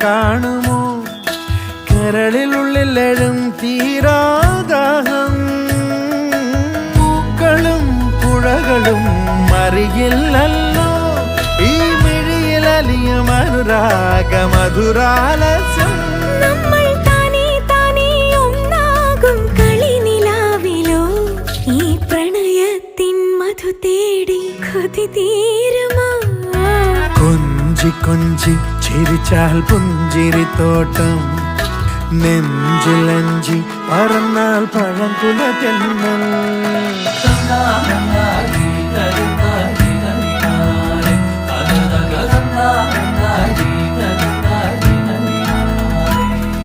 കാണുമോ കരളിലുള്ളിലെഴും തീരാദാഹം പൂക്കളും പുഴകളും അറിയില്ലല്ലോ ഈ മിഴിയിലലിയും അനുരാഗ മധുരാലസ്യം നമ്മൾ താനേ താനേ ഒന്നാകും കളിനിലാവിലോ ഈ പ്രണയത്തിൻ മധു തേടി കൊതി തീരുമോ കൊഞ്ചി കൊഞ്ചി ചിരിച്ചാൽ പുഞ്ചിരിത്തോട്ടം നെഞ്ചിലഞ്ചി പറന്നാൽ പഴംകുല തെന്നൽ